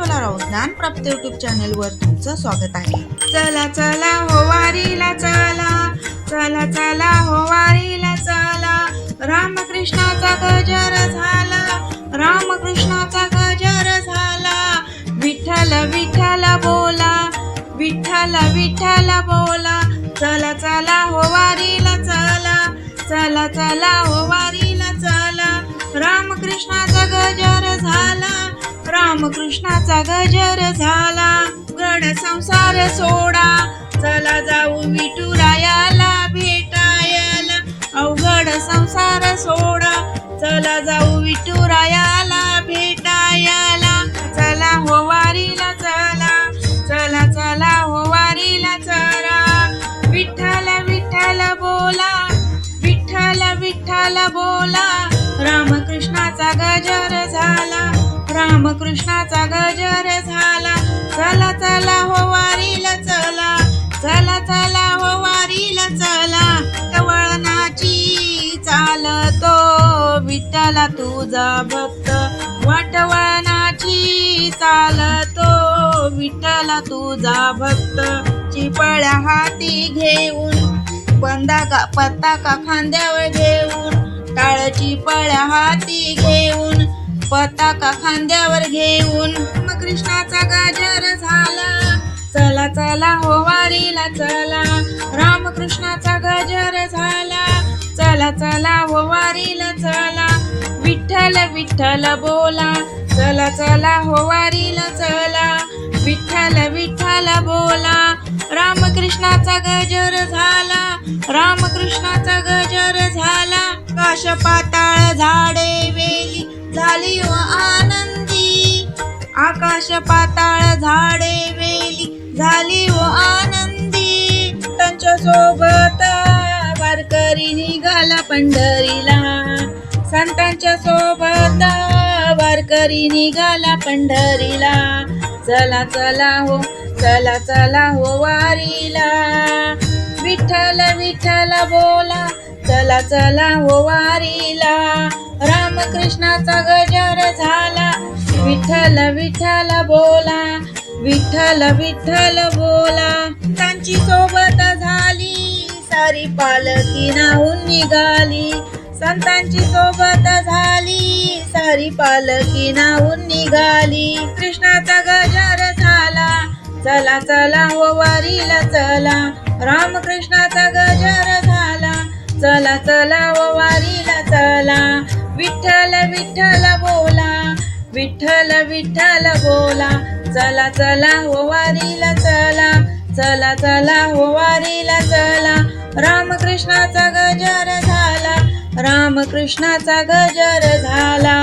ज्वाला Raut ज्ञानप्राप्ती YouTube चॅनलवर तुमचं स्वागत आहे. चला चला हो वारीला चला, चला चला हो वारीला चला. रामकृष्णाचा गजर झाला, रामकृष्णाचा गजर झाला. विठ्ठल विठ्ठल बोला, विठ्ठल विठ्ठल बोला. चला चला हो वारीला चला, चला चला हो वारीला चला. रामकृष्णाचा गजर झाला, रामकृष्णाचा गजर झाला. गड संसार सोडा, चला जाऊ विठुरायाला भेटायला. अवघड संसार सोडा, चला जाऊ विठुरायाला भेटायला. चला हो वारीला चला, चला चला हो वारीला चला. विठ्ठल विठ्ठल बोला, विठ्ठल विठ्ठल बोला. रामकृष्णाचा गजर झाला, रामकृष्णाचा गजर झाला. चला चला हो वारीला चला, चला चला हो वारीला चला. वळणाची चालतो विठ्ठला तुझा भक्त, वाटवळणाची चालतो विठ्ठला तुझा भक्त. चिपळ्या हाती घेऊन, पताका खांद्यावर घेऊन, टाळची पळ्या हाती घेऊन, पताका खांद्यावर घेऊन. कृष्णाचा गजर झाला, चला चला हो वारीला चला. रामकृष्णाचा गजर झाला, चला चला हो वारीला चला. विठ्ठल विठ्ठल बोला, चला चला हो वारीला चला. विठ्ठल विठ्ठल बोला. रामकृष्णाचा गजर झाला, रामकृष्णाचा गजर झाला. आकाश पाताळ झाडे वेली झाली व आनंदी, आकाश पाताळ झाडे वेली झाली व आनंदी. त्यांच्या सोबत वारकरी निघाला पंढरीला, संतांच्या सोबत वारकरी निघाला पंढरीला. चला चला हो, चला चला हो वारीला. विठ्ठल विठ्ठल बोला, चला चला हो वारीला. रामकृष्णाचा गजर झाला, विठ्ठल विठ्ठल बोला, विठ्ठल विठ्ठल बोला. त्यांची सोबत झाली सारी पालखी नाहून निघाली, संतांची सोबत झाली सारी पालखी नाहून निघाली. कृष्णाचा गजर झाला, चला चला हो वारीला चला. रामकृष्णाचा गजर झाला, चला चला हो वारीला चला. विठ्ठल विठ्ठल बोला, विठ्ठल विठ्ठल बोला. चला चला हो वारीला चला, चला चला हो वारीला चला. रामकृष्णाचा गजर झाला, रामकृष्णाचा गजर झाला.